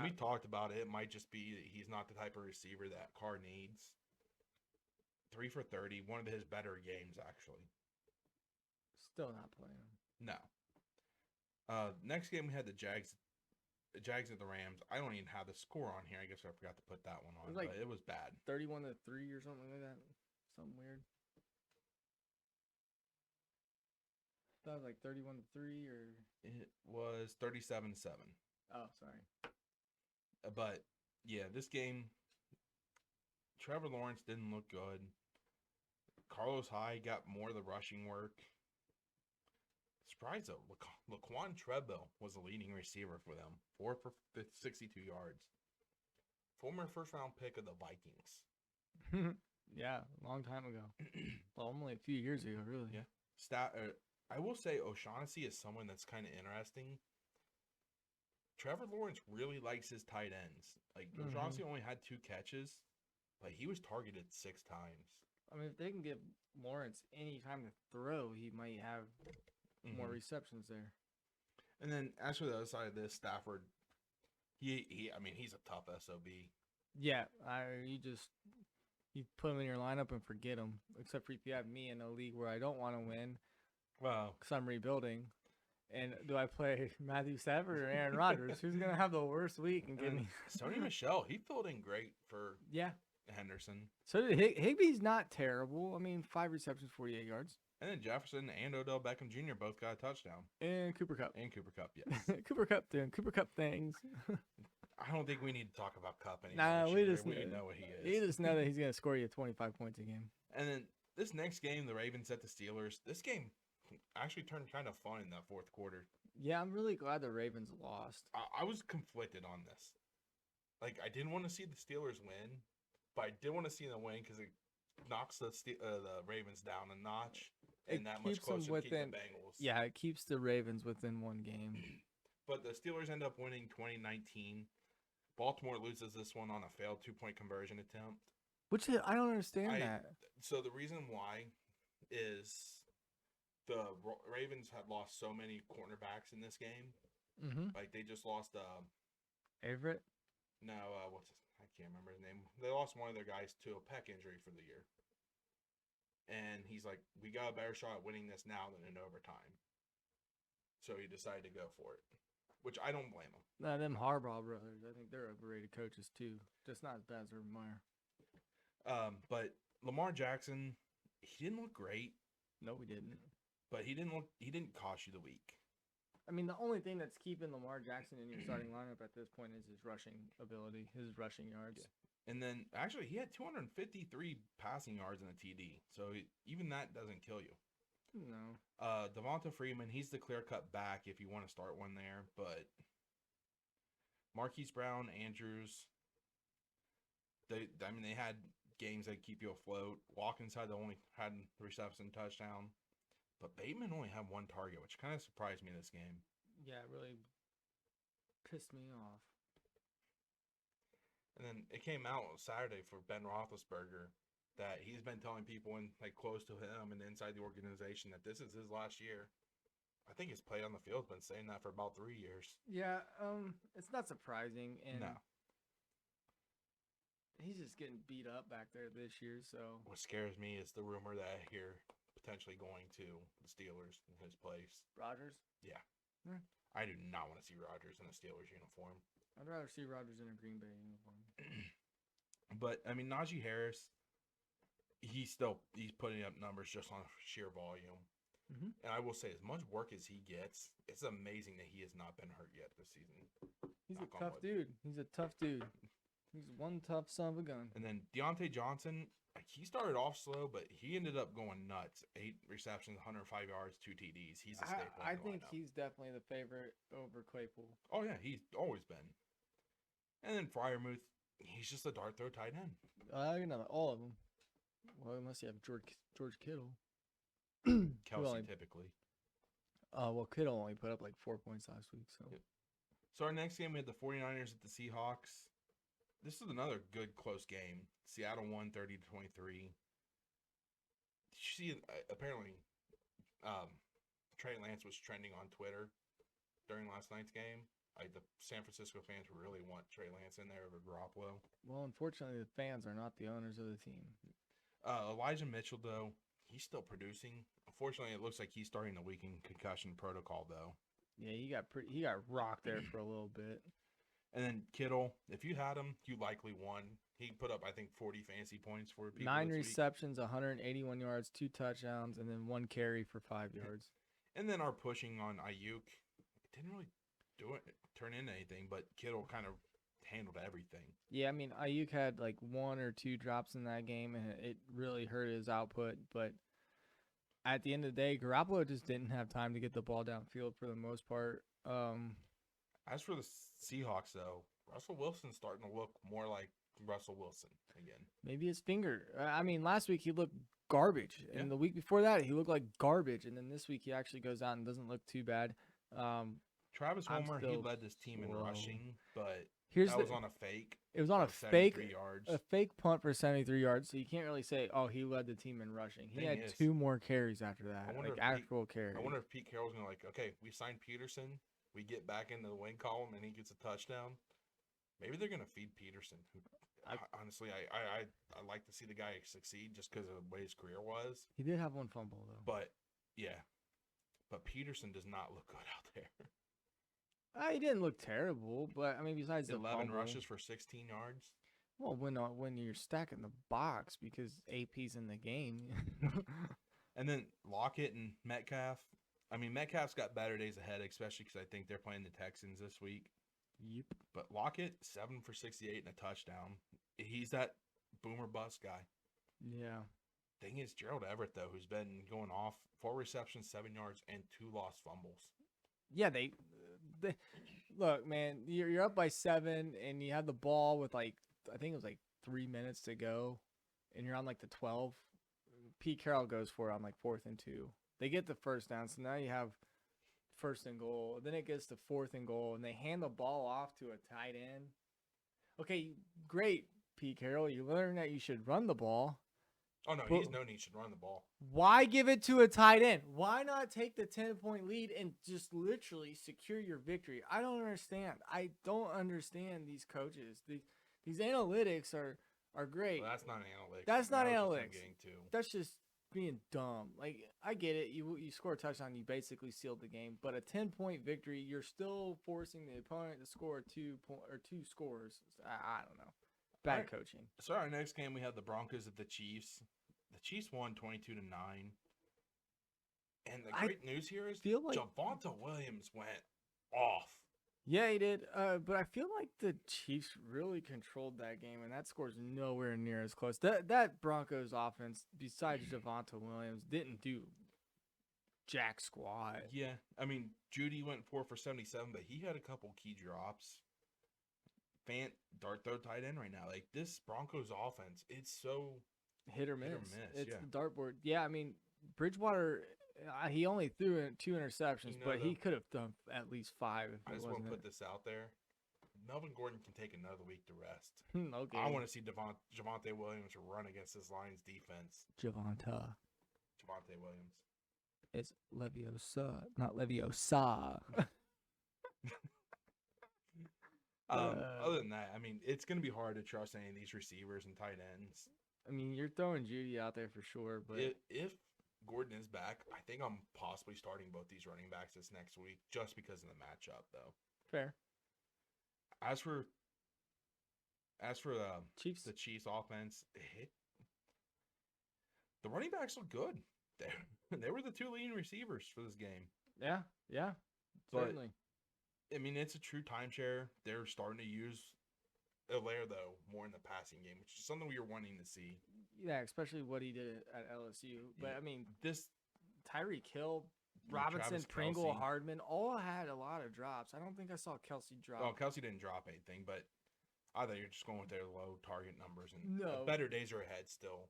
We talked about it. It might just be that he's not the type of receiver that Carr needs. 3 for 30, one of his better games, actually. Still not playing. No. Next game, we had the Jags at the Rams. I don't even have the score on here. I guess I forgot to put that one on, but it was bad. 31-3 or something like that. Something weird. That was like 31-3 or... It was 37-7. Oh, sorry. But, yeah, this game, Trevor Lawrence didn't look good. Carlos Hyde got more of the rushing work. Surprise, though, Laquan Treadwell was the leading receiver for them. 4 for 62 yards. Former first-round pick of the Vikings. Yeah, a long time ago. Well, only a few years ago, really. Yeah. I will say O'Shaughnessy is someone that's kind of interesting. Trevor Lawrence really likes his tight ends. Like, O'Shaughnessy only had 2 catches, but he was targeted 6 times. I mean, if they can give Lawrence any time to throw, he might have more receptions there. And then, as for the other side of this, Stafford, I mean, he's a tough SOB. Yeah, you put him in your lineup and forget him. Except for if you have me in a league where I don't want to win, well, because I'm rebuilding. And do I play Matthew Stafford or Aaron Rodgers? Who's gonna have the worst week and give me? Sony Michel, he filled in great for Henderson. So did Higbee's not terrible. I mean, 5 receptions, 48 yards. And then Jefferson and Odell Beckham Jr. both got a touchdown. And Cooper Kupp. Yes. Cooper Kupp doing Cooper Kupp things. I don't think we need to talk about Kupp anymore. Nah, we just know what he is. You just know that he's gonna score you 25 points a game. And then this next game, the Ravens at the Steelers. This game actually turned kind of fun in that fourth quarter. Yeah, I'm really glad the Ravens lost. I was conflicted on this. Like, I didn't want to see the Steelers win, but I did want to see them win because it knocks the Ravens down a notch. And that much closer to keep the Bengals. Yeah, it keeps the Ravens within 1 game. But the Steelers end up winning 2019. Baltimore loses this one on a failed 2-point conversion attempt. Which I don't understand that. So the reason why is the Ravens had lost so many cornerbacks in this game. Mm-hmm. Like, they just lost Everett? No, I can't remember his name. They lost one of their guys to a pec injury for the year. And he's like, we got a better shot at winning this now than in overtime. So he decided to go for it, which I don't blame him. Nah, them Harbaugh brothers, I think they're overrated coaches too. Just not as bad as Urban Meyer. But Lamar Jackson, he didn't look great, No, we didn't. but he didn't cost you the week. I mean, the only thing that's keeping Lamar Jackson in your starting lineup at this point is his rushing ability, his rushing yards. Yeah. And then, actually, he had 253 passing yards in a TD. So even that doesn't kill you. No. Devonta Freeman, he's the clear-cut back if you want to start one there. But Marquise Brown, Andrews, they had games that keep you afloat. Watkins had only had reception touchdown. But Bateman only had one target, which kind of surprised me this game. Yeah, it really pissed me off. And then it came out Saturday for Ben Roethlisberger that he's been telling people in like close to him and inside the organization that this is his last year. I think his play on the field's been saying that for about 3 years. Yeah, it's not surprising, and No. he's just getting beat up back there this year. So What scares me is the rumor that I hear potentially going to the Steelers in his place. Rodgers, I do not want to see Rodgers in a Steelers uniform. I'd rather see Rodgers in a Green Bay uniform. But I mean, Najee Harris, he's putting up numbers just on sheer volume. Mhm. And I will say, as much work as he gets, it's amazing that he has not been hurt yet this season. He's Knock a on tough wood. dude. He's a tough dude. He's one tough son of a gun. And then Deontay Johnson, like, he started off slow, but he ended up going nuts. 8 receptions, 105 yards, 2 TDs. He's a staple. I in the think lineup. he's definitely the favorite over Claypool. Oh yeah, he's always been. And then Freiermuth, he's just a dart throw tight end. All of them. Well, unless you have George Kittle. Kelsey only- typically. Well, Kittle only put up like 4 points last week. So Yep. So our next game, we had the 49ers at the Seahawks. This is another good close game. Seattle won 30-23. Did you see, apparently, Trey Lance was trending on Twitter during last night's game. Like, the San Francisco fans really want Trey Lance in there over Garoppolo. well, unfortunately, the fans are not the owners of the team. Elijah Mitchell, though, he's still producing. Unfortunately, it looks like he's starting the week in concussion protocol, though. Yeah, he got rocked there for a little bit. And then Kittle, if you had him, you likely won. He put up, I think, 40 fantasy points for people 9 this week. receptions, 181 yards, 2 touchdowns, and then 1 carry for 5 yards. And then our pushing on Ayuk, it didn't really turn into anything, but Kittle kind of handled everything. Yeah, I mean, Ayuk had like 1 or 2 drops in that game, and it really hurt his output. But at the end of the day, Garoppolo just didn't have time to get the ball downfield for the most part. As for the Seahawks, though, Russell Wilson's starting to look more like Russell Wilson again. Maybe his finger. I mean, last week he looked garbage, and Yeah. the week before that he looked like garbage, and then this week he actually goes out and doesn't look too bad. Travis I'm Homer, he still led this team in slow. rushing, but Here's that the, was on a fake. it was on a of fake 73 yards. a fake punt for 73 yards, so you can't really say, oh, he led the team in rushing. He Thing had is, 2 more carries after that, wonder like if actual carries. I wonder if Pete Carroll's going to okay, we signed Peterson. We get back into the win column, and he gets a touchdown. Maybe they're going to feed Peterson. Honestly, I like to see the guy succeed just because of the way his career was. He did have 1 fumble, though. But, yeah. But Peterson does not look good out there. He didn't look terrible, but, I mean, besides the 11 fumble, rushes for 16 yards. Well, when you're stacking the box because AP's in the game. And then Lockett and Metcalf. I mean, Metcalf's got better days ahead, especially because I think they're playing the Texans this week. Yep. But Lockett, 7 for 68 and a touchdown. He's that boomer bust guy. Yeah. Thing is, Gerald Everett, though, who's been going off, 4 receptions, 7 yards, and 2 lost fumbles. Yeah, they look, man. You're up by 7, and you have the ball with I think it was 3 minutes to go, and you're on the 12. Pete Carroll goes for it on 4th and 2. They get the first down, so now you have 1st and goal. Then it gets to 4th and goal, and they hand the ball off to a tight end. Okay, great, Pete Carroll. You learned that you should run the ball. Oh, no, But- he's known he should run the ball. Why give it to a tight end? Why not take the 10-point lead and just literally secure your victory? I don't understand. I don't understand these coaches. These analytics are great. Well, that's not analytics. That's not That was just him analytics. getting two. That's just being dumb. Like, I get it. You score a touchdown, you basically sealed the game. But a 10-point victory, you're still forcing the opponent to score two scores. I don't know. Bad Alright. coaching. So our next game, we have the Broncos at the Chiefs. The Chiefs won 22-9. And the I great news here is feel like Javonte Williams went off. Yeah, he did. But I feel like the Chiefs really controlled that game, and that score's nowhere near as close. That Broncos offense, besides Devonta Williams, didn't do jack squat. Yeah, I mean, Judy went 4 for 77, but he had a couple key drops. Dart throw tight end right now. Like, this Broncos offense, it's so Hit or miss. It's yeah. the dartboard. Yeah, I mean, Bridgewater, he only threw in 2 interceptions, You know, but he though, could have done at least 5 if I it just want wasn't. to put this out there. Melvin Gordon can take another week to rest. Okay. I want to see Javonte Williams run against this Lions defense. Javonte. Javonte Williams. It's Leviosa, not Leviosa. Other than that, I mean, it's going to be hard to trust any of these receivers and tight ends. I mean, you're throwing Judy out there for sure, but If Gordon is back, I think I'm possibly starting both these running backs this next week just because of the matchup, though. fair. As for Chiefs. the Chiefs offense, the running backs look good. They were the 2 leading receivers for this game. Yeah, But, certainly. I mean, it's a true timeshare. They're starting to use Allaire, though, more in the passing game, which is something we were wanting to see. Yeah, especially what he did at LSU. But Yeah. I mean, This Tyreek Hill, Robinson, Travis Pringle, Kelce. Hardman, all had a lot of drops. I don't think I saw Kelsey drop. Oh, Kelsey didn't drop anything, but I thought you're just going with their low target numbers, and No. better days are ahead still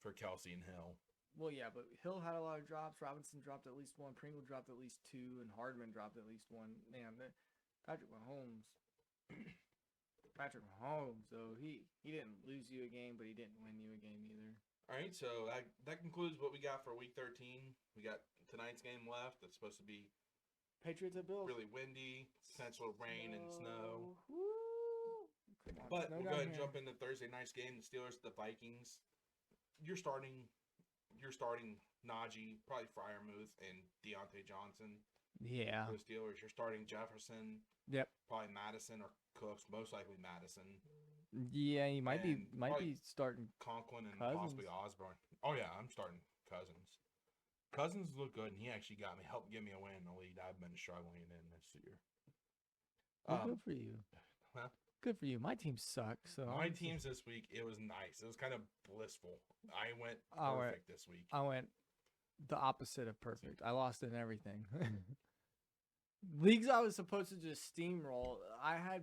for Kelsey and Hill. Well, yeah, but Hill had a lot of drops. Robinson dropped at least 1. Pringle dropped at least 2, and Hardman dropped at least 1. Man, Patrick Mahomes. Though he didn't lose you a game, but he didn't win you a game either. All right, so that concludes what we got for Week 13. We got tonight's game left. It's supposed to be Patriots at Bills. really windy, potential rain and snow. Woo! Come on, But snow we'll down go ahead and here. jump into Thursday night's game. The Steelers, the Vikings. You're starting Najee, probably Freiermuth, and Deontay Johnson. Yeah. For the Steelers, you're starting Jefferson, Yep. probably Madison or Cooks, most likely Madison, Yeah, he might And be probably starting. Conklin, and Cousins. possibly Osborne. Oh yeah, I'm starting Cousins. Cousins look good, and he actually helped give me a win in the league. I've been struggling in this year. Well, good for you. huh? Good for you. My team sucks. So My I'm- teams this week, it was nice. It was kind of blissful. I went Oh, right. perfect this week. I went the opposite of perfect. I lost in everything. Leagues I was supposed to just steamroll. I had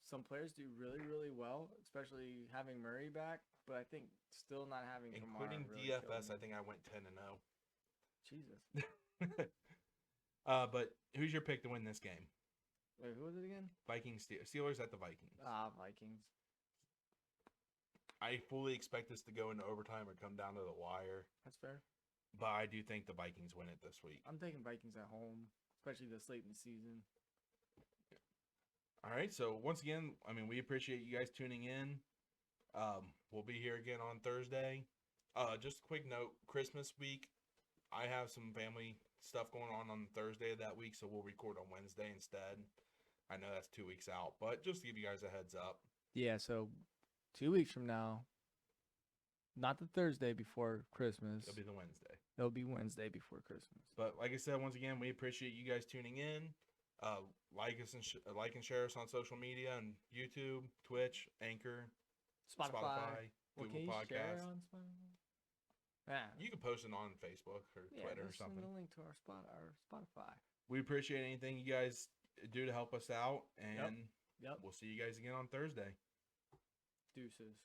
some players do really, really well, especially having Murray back. But I think still not having Kamara Including really killed DFS, me. I think I went 10-0. Jesus. But who's your pick to win this game? Wait, who was it again? Vikings, Steelers at the Vikings. Vikings. I fully expect this to go into overtime or come down to the wire, That's fair. but I do think the Vikings win it this week. I'm taking Vikings at home, especially this late in the season. All right, so once again, I mean, we appreciate you guys tuning in. We'll be here again on Thursday. Just a quick note, Christmas week, I have some family stuff going on Thursday of that week, so we'll record on Wednesday instead. I know that's 2 weeks out, but just to give you guys a heads up. Yeah, so 2 weeks from now, not the Thursday before Christmas. It'll be the Wednesday. It'll be Wednesday before Christmas. But like I said, once again, we appreciate you guys tuning in. Like us and like and share us on social media on YouTube, Twitch, Anchor, Spotify. Well, Google can you share Podcasts. on Spotify? Yeah. You can post it on Facebook or Twitter or just send something. the link to our Spotify. We appreciate anything you guys do to help us out, and Yep. we'll see you guys again on Thursday. Deuces.